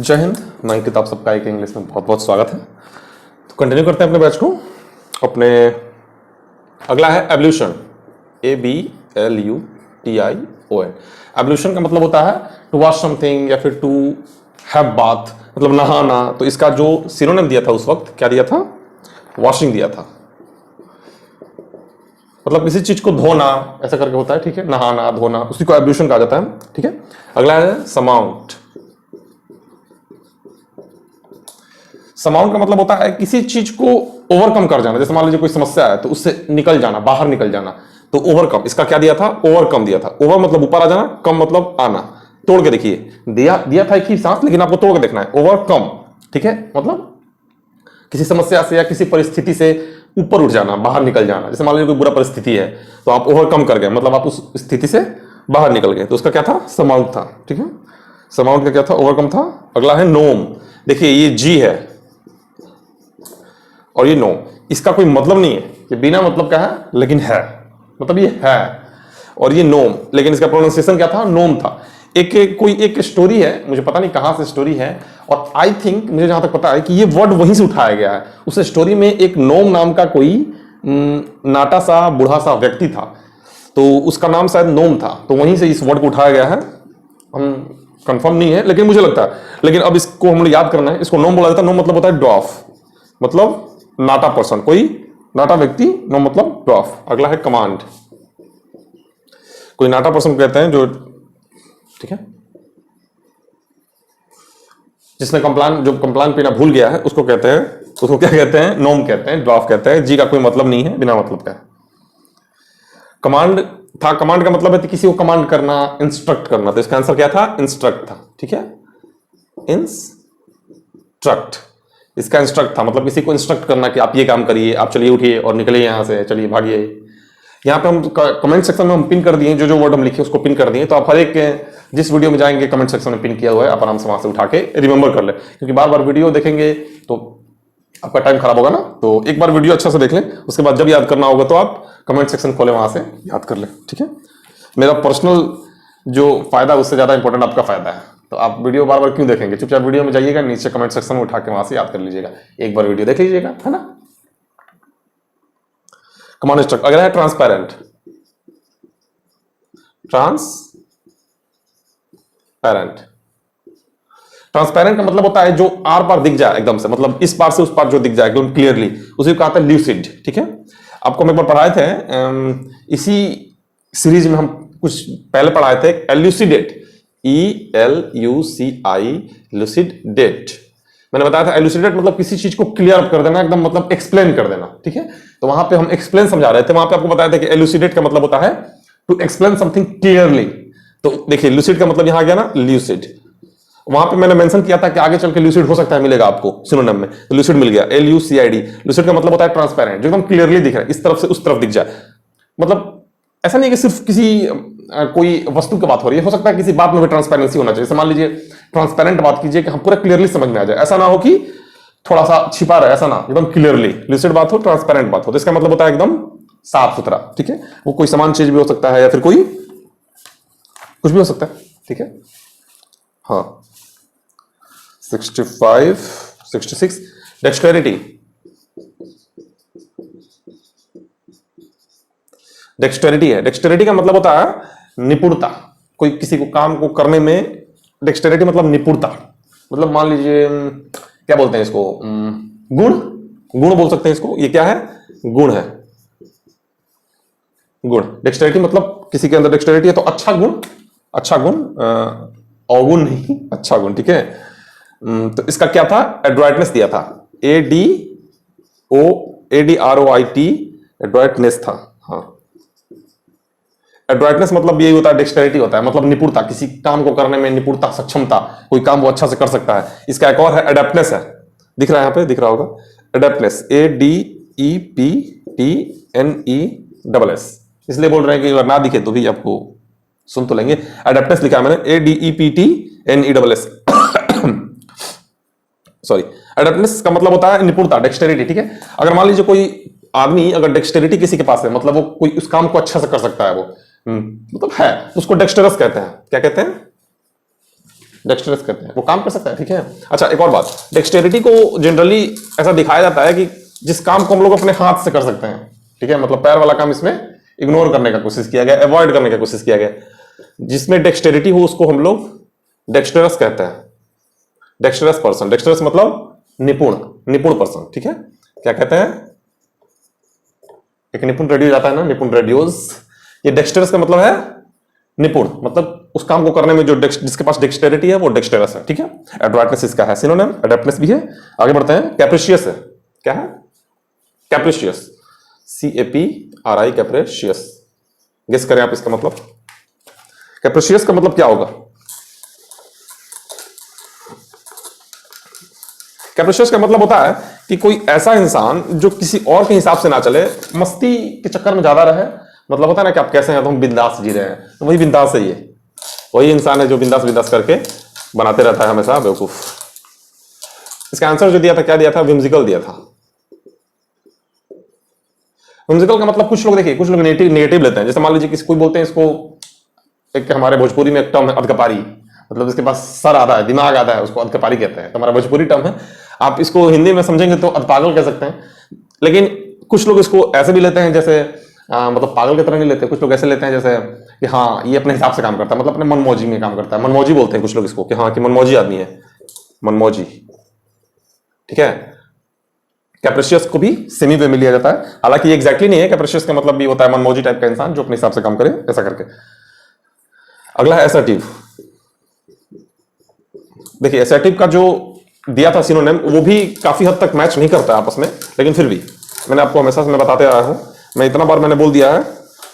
जय हिंद। मैं अंकित, आप सबका एक इंग्लिश में बहुत बहुत स्वागत है। तो कंटिन्यू करते हैं अपने बैच को। अपने अगला है एवोल्यूशन, ABLUTION। एवोल्यूशन का मतलब होता है टू वॉश समथिंग या फिर टू हैव बाथ, मतलब नहाना। तो इसका जो सिनोनिम दिया था उस वक्त, क्या दिया था? वॉशिंग दिया था, मतलब किसी चीज को धोना ऐसा करके होता है, ठीक है, नहाना धोना, उसी को एवोल्यूशन कहा जाता है, ठीक है। अगला है समाउंट। समाउंट का मतलब होता है किसी चीज को ओवरकम कर जाना। जैसे मान लीजिए कोई समस्या है तो उससे निकल जाना, बाहर निकल जाना, तो ओवरकम। इसका क्या दिया था? ओवरकम दिया था। ओवर मतलब ऊपर आ जाना, कम मतलब आना। तोड़ के देखिए, दिया था एक ही सांस, लेकिन आपको तोड़ के देखना है। ओवरकम, ठीक है, मतलब किसी समस्या से या किसी परिस्थिति से ऊपर उठ जाना, बाहर निकल जाना। जैसे मान लीजिए कोई बुरा परिस्थिति है तो आप ओवरकम कर गए, मतलब आप उस स्थिति से बाहर निकल गए, तो उसका क्या था? समाउंट था, ठीक है। समाउंट का क्या था? ओवरकम था। अगला है नोम। देखिए ये जी है और ये नो, इसका कोई मतलब नहीं है, ये बिना मतलब का है लेकिन है, मतलब ये है। और ये नोम, लेकिन इसका प्रोनाउंसिएशन क्या था? नोम था। कोई एक स्टोरी है, मुझे पता नहीं कहां से स्टोरी है, और आई थिंक मुझे जहां तक पता है कि ये वर्ड वहीं से उठाया गया है। उस स्टोरी में एक नोम नाम का कोई नाटा सा बूढ़ा सा व्यक्ति था, तो उसका नाम शायद नोम था, तो वहीं से इस वर्ड को उठाया गया है। हम कंफर्म नहीं है लेकिन मुझे लगता है। लेकिन अब इसको हम याद करना है। इसको नोम बोला जाता है। नोम मतलब होता है ड्वार्फ, मतलब नाटा पर्सन, कोई नाटा व्यक्ति, नो मतलब ड्वार्फ। अगला है कमांड। कोई नाटा पर्सन कहते हैं जो, ठीक है, जिसने जो कंप्लान पीना भूल गया है उसको कहते हैं, उसको क्या कहते हैं? नोम कहते हैं, ड्वार्फ कहते हैं। जी का कोई मतलब नहीं है, बिना मतलब का है। कमांड था। कमांड का मतलब है किसी को कमांड करना, इंस्ट्रक्ट करना। तो इसका आंसर क्या था? इंस्ट्रक्ट था, ठीक है, इंस्ट्रक्ट। इसका इंस्ट्रक्ट था, मतलब किसी को इंस्ट्रक्ट करना कि आप ये काम करिए, आप चलिए उठिए और निकलिए यहां से, चलिए भागिए। यहाँ पे हम कमेंट सेक्शन में हम पिन कर दिए, जो वर्ड हम लिखे उसको पिन कर दिए। तो आप हर एक जिस वीडियो में जाएंगे कमेंट सेक्शन में पिन किया हुआ है, आप आराम से वहां से उठा के रिमेंबर कर ले, क्योंकि बार बार वीडियो देखेंगे तो आपका टाइम खराब होगा ना। तो एक बार वीडियो अच्छा से देख लें, उसके बाद जब याद करना होगा तो आप कमेंट सेक्शन खोले, वहां से याद कर ले, ठीक है। मेरा पर्सनल जो फायदा उससे ज्यादा इंपॉर्टेंट आपका फायदा है। तो आप वीडियो बार बार क्यों देखेंगे? चुपचाप वीडियो में जाइएगा, नीचे कमेंट सेक्शन में उठा के वहां से याद कर लीजिएगा, एक बार वीडियो देख लीजिएगा, है ना। Command instruct. अगला है ट्रांसपेरेंट। ट्रांसपेरेंट का मतलब होता है जो आर पार दिख जाए एकदम से, मतलब इस पार से उस पार जो दिख जाए एकदम क्लियरली, उसी को कहते हैं ल्यूसिड, ठीक है। आपको हम एक बार पढ़ाए थे, इसी सीरीज में हम कुछ पहले पढ़ाए थे, एल्यूसिडेट, ELUCI, लुसिडेट। मैंने बताया था एल्यूसिडेट मतलब किसी चीज को क्लियर कर देना एकदम, मतलब एक्सप्लेन कर देना, ठीक है। तो वहां पे हम एक्सप्लेन समझा रहे थे, वहां पे आपको बताया था कि एल्यूसिडेट का मतलब होता है टू एक्सप्लेन समथिंग क्लियरली। तो देखिए लुसिड का मतलब यहां आ गया ना, ल्यूसिड। वहां पे मैंने मेंशन किया था कि आगे चल के लुसिड हो सकता है मिलेगा आपको सिनोनिम में, तो लुसिड मिल गया, LUCID। लुसिड का मतलब होता है ट्रांसपेरेंट, जो एकदम क्लियरली दिख रहा है, इस तरफ से उस तरफ दिख जाए। मतलब ऐसा नहीं है कि सिर्फ किसी कोई वस्तु की बात हो रही है, हो सकता है किसी बात में भी ट्रांसपेरेंसी होना चाहिए। मान लीजिए ट्रांसपेरेंट बात कीजिए कि हम पूरा क्लियरली समझ में आ जाए, ऐसा ना हो कि थोड़ा सा छिपा रहे, ऐसा ना, एकदम क्लियरली लुसिड बात हो, ट्रांसपेरेंट बात हो। तो इसका मतलब होता है एकदम साफ सुथरा, ठीक है। वो कोई समान चीज भी हो सकता है या फिर कोई कुछ भी हो सकता है, ठीक है। हाँ 65 66 डेक्सटेरिटी। डेक्सटेरिटी है। डेक्सटेरिटी का मतलब होता है निपुणता। कोई किसी को काम को करने में डेक्सटेरिटी मतलब निपुणता, मतलब मान लीजिए क्या बोलते हैं इसको, गुण, गुण बोल सकते हैं इसको। ये क्या है? गुण है, गुण। डेक्सटेरिटी मतलब किसी के अंदर डेक्सटेरिटी है तो अच्छा गुण, अच्छा गुण, अवगुण नहीं, अच्छा गुण, ठीक है। तो इसका क्या था? एडवाइटनेस दिया था, ADROIT, एडवाइटनेस था। हाँ, एडवाइटनेस मतलब यही होता है, डेक्सटेरिटी होता है, मतलब निपुणता, किसी काम को करने में निपुणता, सक्षमता, कोई काम वो अच्छा से कर सकता है। इसका एक और है एडेप्टनेस है, दिख रहा है यहाँ पे, दिख रहा होगा, एडेप्टनेस, ADEPTNESS। इसलिए बोल रहे हैं कि अगर ना दिखे तो भी आपको सुन तो लेंगे। एडेप्टनेस लिखा है मैंने, ADEPTNESS। सॉरी, एडेप्टनेस का मतलब होता है निपुणता, डेक्सटेरिटी, ठीक है। अगर मान लीजिए कोई आदमी अगर डेक्सटेरिटी किसी के पास है, मतलब वो कोई उस काम को अच्छा से कर सकता है, वो मतलब है, उसको डेक्सटरस कहते हैं। क्या कहते हैं? डेक्स्टरस कहते हैं, वो काम कर सकता है, ठीक है। अच्छा एक और बात, डेक्स्टेरिटी को जनरली ऐसा दिखाया जाता है कि जिस काम को हम लोग अपने हाथ से कर सकते हैं, ठीक है, मतलब पैर वाला काम इसमें इग्नोर करने का कोशिश किया गया, अवॉइड करने का कोशिश किया गया। जिसमें डेक्स्टेरिटी हो उसको हम लोग डेक्स्टरस कहते हैं, डेक्स्टरस पर्सन। डेक्स्टरस मतलब निपुण, निपुण पर्सन, ठीक है। क्या कहते हैं, एक निपुण रेडियो जाता है ना, निपुण रेडियोस, ये डेक्स्टरस का मतलब है निपुण, मतलब उस काम को करने में जो जिसके पास डेक्स्टेरिटी है वो डेक्स्टरस है, ठीक है। एडवाइटनेस इसका है सिनोनिम, एडेप्टनेस भी है। आगे बढ़ते हैं, कैप्रिशियस है, क्या है, कैप्रिशियस, CAPRI, कैप्रिशियस। गेस करें आप इसका मतलब, कैप्रिशियस का मतलब क्या होगा। कैप्रिशियस का मतलब होता है कि कोई ऐसा इंसान जो किसी और के हिसाब से ना चले, मस्ती के चक्कर में ज्यादा रहे, मतलब होता है ना कि आप कैसे हैं तो हम बिंदास जी रहे हैं, तो वही बिंदास है, ये वही इंसान है जो बिंदास बिंदास करके बनाते रहता है हमेशा बेवकूफ। इसका आंसर जो दिया था, क्या दिया था, विम्सिकल दिया था। विम्सिकल का मतलब कुछ लोग देखिए, कुछ लोग नेगेटिव लेते हैं, जैसे मान लीजिए किसी कोई बोलते हैं इसको, एक हमारे भोजपुरी में एक टर्म है अधकपारी, मतलब इसके पास सर आधा है, दिमाग आधा है, उसको अधकपारी कहते हैं, तो हमारा भोजपुरी टर्म है। आप इसको हिंदी में समझेंगे तो अधपागल कह सकते हैं, लेकिन कुछ लोग इसको ऐसे भी लेते हैं जैसे मतलब पागल की तरह नहीं लेते, कुछ लोग ऐसे लेते हैं जैसे कि हाँ ये अपने हिसाब से काम करता है, मतलब अपने मनमौजी में काम करता है, मनमौजी बोलते हैं कुछ लोग इसको, कि हाँ कि मनमौजी आदमी है, मनमौजी, ठीक है। कैप्रिशियस को भी सेमी वे में लिया जाता है, हालांकि ये एग्जैक्टली नहीं है, कैप्रिशियस का मतलब भी होता है मनमौजी टाइप का इंसान जो अपने हिसाब से काम करे, ऐसा करके। अगला है असर्टिव। देखिए असर्टिव का जो दिया था सिनोनिम, वो भी काफी हद तक मैच नहीं करता आपस में, लेकिन फिर भी मैंने आपको हमेशा से मैं बताते आया हूं, मैं इतना बार मैंने बोल दिया है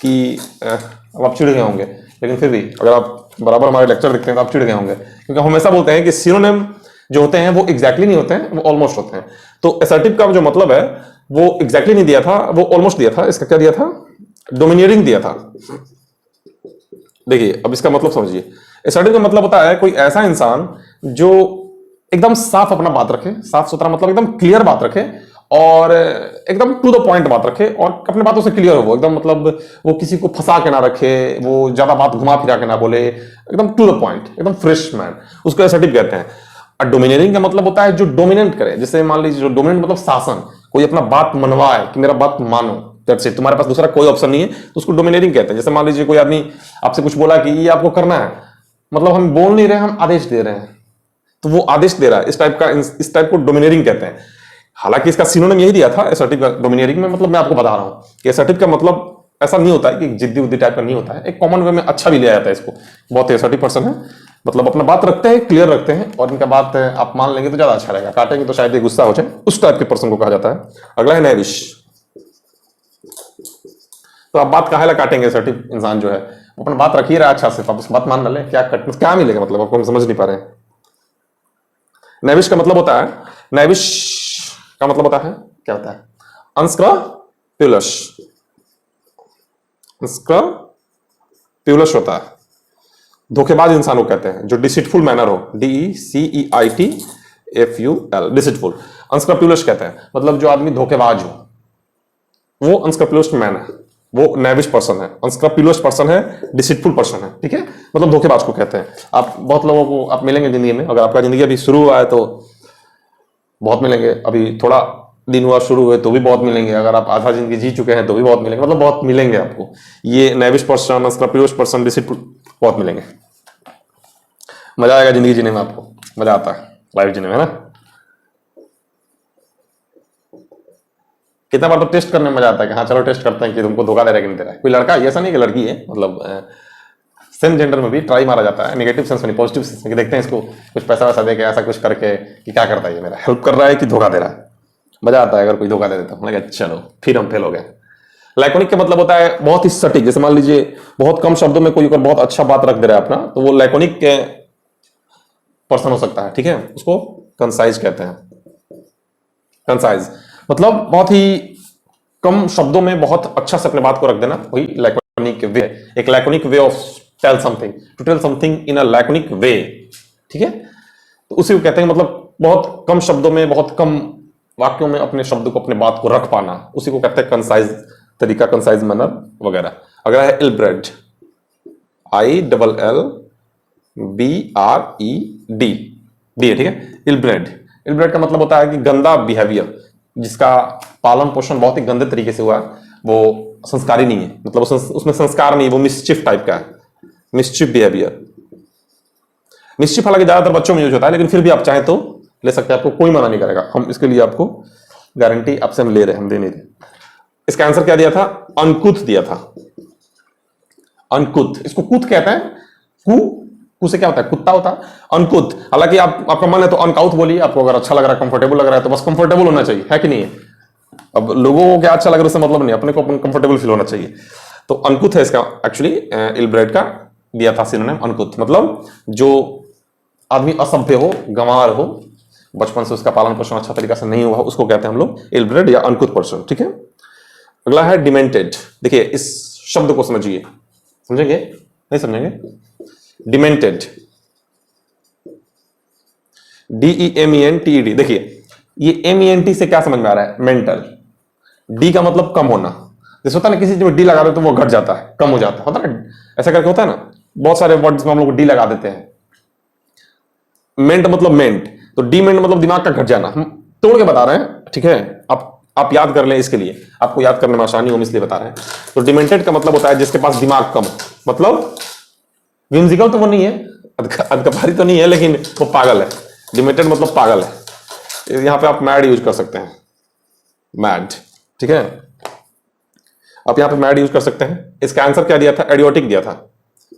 कि अब आप चिढ़ गए होंगे, लेकिन फिर भी अगर आप बराबर हमारे लेक्चर देखते हैं तो आप चिढ़ गए होंगे, क्योंकि हम हमेशा बोलते हैं कि सिनोनिम जो होते हैं वो एग्जैक्टली नहीं होते हैं, वो ऑलमोस्ट होते हैं। तो असर्टिव का जो मतलब है वो एग्जैक्टली नहीं दिया था, वो ऑलमोस्ट दिया था। इसका क्या दिया था, डोमिनियरिंग दिया था। देखिए अब इसका मतलब समझिए, असर्टिव का मतलब होता है कोई ऐसा इंसान जो एकदम साफ अपना बात रखे, साफ सुथरा मतलब एकदम क्लियर बात रखे, और एकदम टू द पॉइंट बात रखे, और अपने बातों से क्लियर हो एकदम, मतलब वो किसी को फंसा के ना रखे, वो ज्यादा बात घुमा फिरा के ना बोले, एकदम टू द पॉइंट, एकदम फ्रेश मैन, उसको असर्टिव कहते हैं। और डोमिनेटिंग का मतलब होता है जो डोमिनेट करे, जैसे मान लीजिए जो डोमिनेट मतलब शासन, कोई अपना बात मनवाए कि मेरा बात मानो, दैट्स इट, तुम्हारे पास दूसरा कोई ऑप्शन नहीं है, तो उसको डोमिनेटिंग कहते हैं। जैसे मान लीजिए कोई आदमी आपसे कुछ बोला कि ये आपको करना है, मतलब हम बोल नहीं रहे, हम आदेश दे रहे हैं, तो वो आदेश दे रहा है, इस टाइप को डोमिनेटिंग कहते हैं। हालांकि इसका सिनोनिम यही दिया था असर्टिव का डोमिनेटिंग में, मतलब मैं आपको बता रहा हूं कि असर्टिव का मतलब ऐसा नहीं होता है कि जिद्दी उद्दी टाइप का नहीं होता है, एक कॉमन वे में अच्छा भी लिया जाता है इसको। बहुत असर्टिव पर्सन है, मतलब अपना बात रखते हैं, क्लियर रखते हैं, और इनका बात आप मान लेंगे तो ज्यादा अच्छा रहेगा, काटेंगे तो शायद ये गुस्सा हो जाए, उस टाइप के पर्सन को कहा जाता है। अगला है नैविश। तो आप बात काहे ला काटेंगे, असर्टिव इंसान जो है अपना बात रख ही रहा है अच्छा से, आप उस बात मान ले, क्या मिलेगा, मतलब आपको हम समझ नहीं पा रहे हैं। नैविश का मतलब होता है, नैविश का मतलब होता है, क्या होता है, अनस्क्रप्युलस, अनस्क्रप्युलस होता है, धोखेबाज इंसान को कहते हैं, जो डिसिटफुल मैनर हो, DECEITFUL, डिसिटफुल, अनस्क्रप्युलस कहते हैं, मतलब जो आदमी धोखेबाज हो, वो अनस्क्रप्युलस मैन है, वो नैविश पर्सन है, अनस्क्रप्युलस पर्सन है, डिसिटफुल पर्सन है, ठीक है, मतलब धोखेबाज को कहते हैं। आप बहुत लोगों को आप मिलेंगे जिंदगी में, अगर आपका जिंदगी अभी शुरू हुआ है तो बहुत मिलेंगे, अभी थोड़ा दिन हुआ शुरू हुए तो भी बहुत मिलेंगे, अगर आप आधा जिंदगी जी चुके हैं तो भी बहुत मिलेंगे, मतलब बहुत मिलेंगे आपको, ये नैविश पर्सन, अनस्क्रप्युलस पर्सन, डिसिटफुल, बहुत मिलेंगे। मजा आएगा जिंदगी जीने में, आपको मजा आता है लाइफ जीने में, है ना। कितना बार तो टेस्ट करने में मजा आता है कि हाँ चलो टेस्ट करते हैं कि तुमको धोखा दे रहा है कि नहीं दे रहा है। कोई लड़का, ऐसा नहीं कि लड़की है, मतलब सेम जेंडर में भी ट्राई मारा जाता है, नेगेटिव सेंस में नहीं, पॉजिटिव सेंस में, कि देखते हैं इसको कुछ पैसा वैसा दे के, ऐसा कुछ करके कि क्या करता है ये, मेरा हेल्प कर रहा है कि धोखा दे रहा है। मजा आता है अगर कोई धोखा दे देता है, चलो फिर हम फेल हो गए। लैकोनिक का मतलब होता है बहुत ही सटीक, जैसे मान लीजिए बहुत कम शब्दों में कोई बहुत अच्छा बात रख दे रहा है अपना, तो वो लैकोनिक पर्सन हो सकता है, ठीक है, उसको कंसाइज कहते हैं। कंसाइज मतलब बहुत ही कम शब्दों में बहुत अच्छा से अपने बात को रख देना, वही लैकोनिक वे, एक laconic way of tell something, to tell something in a laconic way, ठीक है, तो उसी को कहते हैं, मतलब बहुत कम शब्दों में, बहुत कम वाक्यों में अपने शब्द को, अपने बात को रख पाना, उसी को कहते हैं कंसाइज तरीका, कंसाइज मैनर वगैरह। अगर है इलब्रेड, ILL BRED, डी है, ठीक है। इल ब्रेड, इल ब्रेड का मतलब होता है कि गंदा बिहेवियर, जिसका पालन पोषण बहुत ही गंदे तरीके से हुआ, वो संस्कारी नहीं है, मतलब उसमें संस्कार नहीं, वो मिसचिफ टाइप का है, मिसचिफ बिहेवियर। मिसचिफ हालांकि ज्यादातर बच्चों में यूज होता है, लेकिन फिर भी आप चाहें तो ले सकते हैं, आपको कोई मना नहीं करेगा, हम इसके लिए आपको गारंटी आपसे हम ले रहे हैं, हम दे नहीं रहे। इसका आंसर क्या दिया था? अनकुथ दिया था, अनकुथ। इसको कुथ कहते हैं, कु से क्या होता है? कुत्ता होता है, अनकुथ। हालांकि आपका मन है तो अनकाउथ बोलिए, आपको अगर अच्छा लग रहा है, कंफर्टेबल लग रहा है, तो बस कंफर्टेबल होना चाहिए, है कि नहीं है? अब लोगों को क्या अच्छा लग रहा है उससे मतलब नहीं, अपने को अपन कंफर्टेबल फील होना चाहिए। तो अनकुथ है इसका एक्चुअली, इल ब्रेड का दिया था सिनोनिम अनकुथ, मतलब जो आदमी असभ्य हो, गंवार हो, बचपन से उसका पालन पोषण अच्छा तरीका से नहीं हुआ, उसको कहते हैं हम लोग इल ब्रेड या अनकुथ पर्सन, ठीक है। अगला है डिमेंटेड। देखिए इस शब्द को समझिए, समझेंगे नहीं समझेंगे? Demented, DEMENTED। देखिए ये MENT से क्या समझ में आ रहा है? मेंटल। डी का मतलब कम होना, जैसे होता है ना किसी चीज में डी लगा दे तो वो घट जाता है, कम हो जाता है, होता है ना, ऐसा करके होता है ना, बहुत सारे वर्ड्स में हम लोग डी लगा देते हैं। मेंट मतलब मेंट, तो डी मेंट मतलब दिमाग का घट जाना, हम तोड़ के बता रहे हैं, ठीक है। आप याद कर लें, इसके लिए आपको याद करने में आसानी हो, इसलिए बता रहे हैं। तो डिमेंटेड का मतलब होता है जिसके पास दिमाग कम हो, मतलब विम्सिकल तो वो नहीं है, अधकपारी तो नहीं है, लेकिन वो पागल है। डिमेंटेड मतलब पागल है। यहां पे आप मैड यूज कर सकते हैं, मैड, ठीक है, आप यहां पे मैड यूज कर सकते हैं। इसका आंसर क्या दिया था? एडियोटिक दिया था,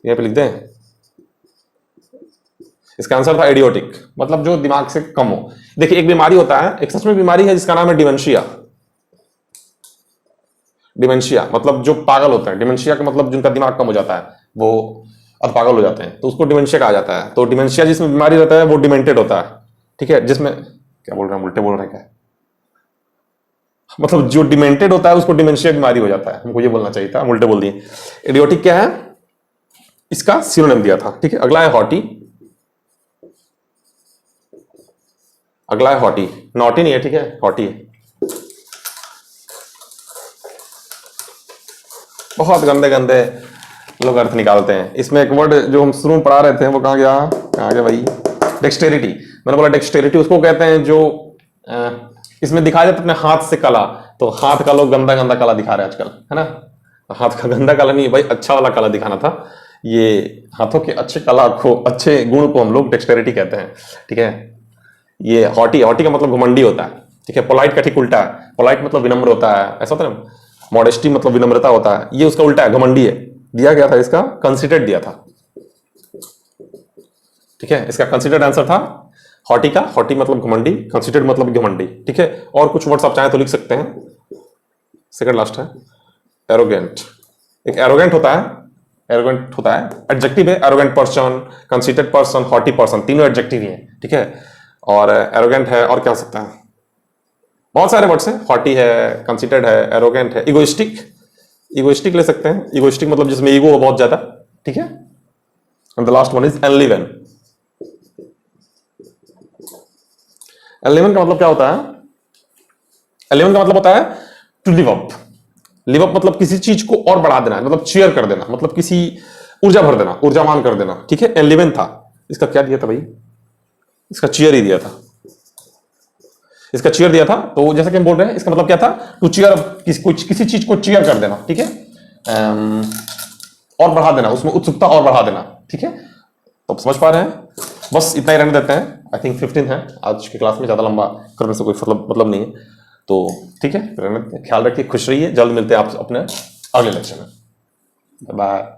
यहां पे लिख दें। इसका आंसर था एडियोटिक, मतलब जो दिमाग से कम हो। देखिए एक बीमारी होता है, एक सच में बीमारी है जिसका नाम है डिमेंशिया। डिमेंशिया मतलब जो पागल होते हैं, डिमेंशिया का मतलब जिनका दिमाग कम हो जाता है, वो अब पागल हो जाते हैं, तो उसको डिमेंशिया कहा जाता है। तो डिमेंशिया जिसमें बीमारी रहता है वो डिमेंटेड होता है, ठीक है। जिसमें क्या बोल रहे हैं, उल्टे बोल रहे हैं क्या? मतलब जो डिमेंटेड होता है उसको डिमेंशिया बीमारी हो जाता है, हमको ये बोलना चाहिए था, हम उल्टे बोल दिए। एडियोटिक क्या है? इसका सिनोनिम दिया था, ठीक है। अगला है हॉटी। अगला है हॉटी, नॉटी नहीं है, ठीक है, हॉटी है। बहुत गंदे गंदे लोग अर्थ निकालते हैं इसमें। एक वर्ड जो हम शुरू में पढ़ा रहे थे वो कहाँ गया भाई? डेक्सटेरिटी। मैंने बोला डेक्सटेरिटी उसको कहते हैं जो इसमें दिखाया जाता है अपने हाथ से कला। तो हाथ का लोग गंदा गंदा कला दिखा रहे हैं आजकल, है ना। हाथ का गंदा कला नहीं भाई, अच्छा वाला कला दिखाना था। ये हाथों के अच्छे कला को, अच्छे गुण को हम लोग डेक्सटेरिटी कहते हैं, ठीक है। ये हॉटी, हॉटी का मतलब घमंडी होता है, ठीक है। पोलाइट का ठीक उल्टा है, पोलाइट मतलब विनम्र होता है, ऐसा होता है ना। मॉडेस्टी मतलब विनम्रता होता है, ये उसका उल्टा है, घमंडी है। दिया गया था इसका कंसिडर्ड दिया था, ठीक है। इसका कंसिडर्ड आंसर था हॉटी का। हॉटी मतलब घमंडी, कंसिडर्ड मतलब घमंडी, ठीक है। और कुछ वर्ड्स आप चाहें तो लिख सकते हैं। सेकंड लास्ट है एरोगेंट। एक एरोगेंट होता है, एरोगेंट होता है, एडजेक्टिव है। Arrogant person, considered person, haughty person, तीनों एडजेक्टिव ही हैं, ठीक है। और एरोगेंट है, और क्या हो सकता है? बहुत सारे वर्ड्स हैं, हॉटी है, कंसिडर्ड है, एरोगेंट है। इगोइस्टिक, इगोइस्टिक ले सकते हैं। इगोइस्टिक मतलब जिसमें ईगो हो बहुत ज्यादा, ठीक है। And the last one is enliven. Enliven का मतलब क्या होता है? एनलिवन का मतलब होता है to live up. Live up मतलब किसी चीज को और बढ़ा देना, मतलब चीयर कर देना, मतलब किसी ऊर्जा भर देना, ऊर्जावान कर देना, ठीक है। एनलिवन था। इसका क्या दिया था भाई? इसका चीयर ही दिया था, इसका चीयर दिया था। तो जैसा कि हम बोल रहे हैं, इसका मतलब क्या था? टू चीयर, किसी चीज को चीयर कर देना, ठीक है, और बढ़ा देना, उसमें उत्सुकता और बढ़ा देना, ठीक है। तो समझ पा रहे हैं? बस इतना ही रहने देते हैं। आई थिंक 15 है आज की क्लास में, ज्यादा लंबा करने से कोई मतलब नहीं है, तो ठीक है, ख्याल रखिए, खुश रहिए। जल्द मिलते हैं आप अपने अगले लेक्चर में। बाय।